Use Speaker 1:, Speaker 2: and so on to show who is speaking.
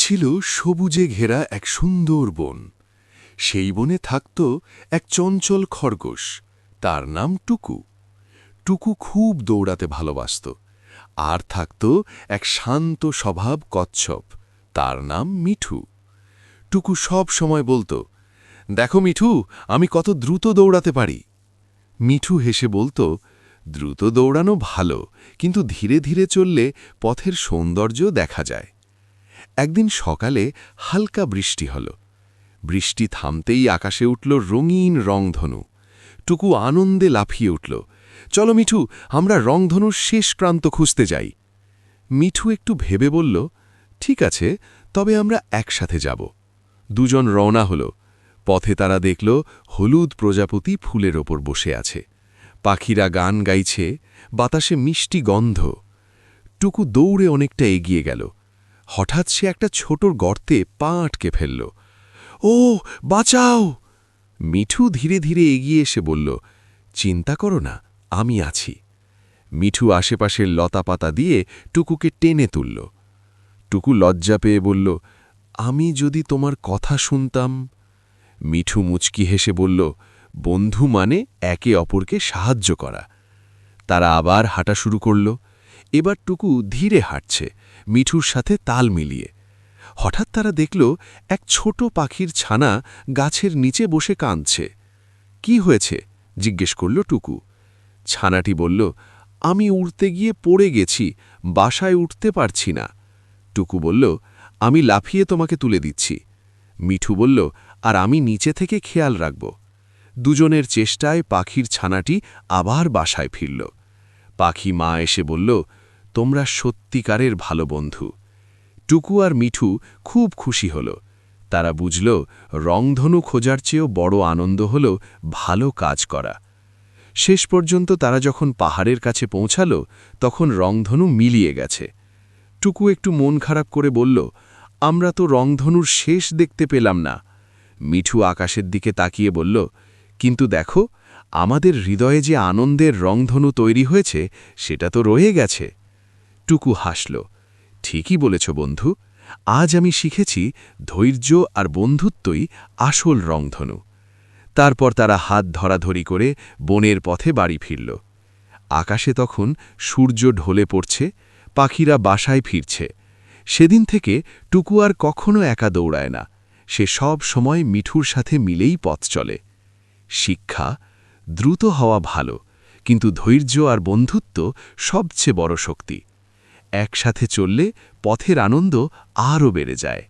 Speaker 1: ছিল সবুজে ঘেরা এক সুন্দর বন। সেই বনে থাকত এক চঞ্চল খরগোশ, তার নাম টুকু। টুকু খুব দৌড়াতে ভালোবাসত। আর থাকত এক শান্ত স্বভাব কচ্ছপ, তার নাম মিঠু। টুকু সব সময় বলতো, দেখো মিঠু, আমি কত দ্রুত দৌড়াতে পারি। মিঠু হেসে বলতো, দ্রুত দৌড়ানো ভালো, কিন্তু ধীরে ধীরে চললে পথের সৌন্দর্য দেখা যায়। একদিন সকালে হালকা বৃষ্টি হল। বৃষ্টি থামতেই আকাশে উঠল রঙিন রংধনু। টুকু আনন্দে লাফিয়ে উঠল, চলো মিঠু, আমরা রংধনুর শেষ প্রান্ত খুঁজতে যাই। মিঠু একটু ভেবে বলল, ঠিক আছে, তবে আমরা একসাথে যাব। দুজন রওনা হল। পথে তারা দেখল হলুদ প্রজাপতি ফুলের ওপর বসে আছে। পাখিরা গান গাইছে, বাতাসে মিষ্টি গন্ধ। টুকু দৌড়ে অনেকটা এগিয়ে গেল। হঠাৎ সে একটা ছোট গর্তে পা আটকে ফেলল। ও, বাঁচাও! মিঠু ধীরে ধীরে এগিয়ে এসে বলল, চিন্তা করো না, আমি আছি। মিঠু আশেপাশের লতাপাতা দিয়ে টুকুকে টেনে তুলল। টুকু লজ্জা পেয়ে বলল, আমি যদি তোমার কথা শুনতাম। মিঠু মুচকি হেসে বলল, বন্ধু মানে একে অপরকে সাহায্য করা। তারা আবার হাঁটা শুরু করল। এবার টুকু ধীরে হাঁটছে, মিঠুর সাথে তাল মিলিয়ে। হঠাৎ তারা দেখল এক ছোট পাখির ছানা গাছের নিচে বসে কাঁদছে। কি হয়েছে? জিজ্ঞেস করল টুকু। ছানাটি বলল, আমি উড়তে গিয়ে পড়ে গেছি, বাসায় উঠতে পারছি না। টুকু বলল, আমি লাফিয়ে তোমাকে তুলে দিচ্ছি। মিঠু বলল, আর আমি নিচে থেকে খেয়াল রাখব। দুজনের চেষ্টায় পাখির ছানাটি আবার বাসায় ফিরল। পাখি মা এসে বলল, তোমরা সত্যিকারের ভালো বন্ধু। টুকু আর মিঠু খুব খুশি হল। তারা বুঝল, রংধনু খোঁজার চেয়েও বড় আনন্দ হল ভালো কাজ করা। শেষ পর্যন্ত তারা যখন পাহাড়ের কাছে পৌঁছাল, তখন রংধনু মিলিয়ে গেছে। টুকু একটু মন খারাপ করে বলল, আমরা তো রংধনুর শেষ দেখতে পেলাম না। মিঠু আকাশের দিকে তাকিয়ে বলল, কিন্তু দেখো, আমাদের হৃদয়ে যে আনন্দের রংধনু তৈরি হয়েছে, সেটা তো রয়ে গেছে। টুকু হাসল, ঠিকই বলেছ বন্ধু, আজ আমি শিখেছি ধৈর্য আর বন্ধুত্বই আসল রংধনু। তারপর তারা হাত ধরাধরি করে বনের পথে বাড়ি ফিরল। আকাশে তখন সূর্য ঢলে পড়ছে, পাখিরা বাসায় ফিরছে। সেদিন থেকে টুকু আর কখনো একা দৌড়ায় না, সে সব সময় মিঠুর সাথে মিলেই পথ চলে। শিক্ষা, দ্রুত হওয়া ভালো, কিন্তু ধৈর্য আর বন্ধুত্ব সবচেয়ে বড় শক্তি। একসাথে চললে পথের আনন্দ আরও বেড়ে যায়।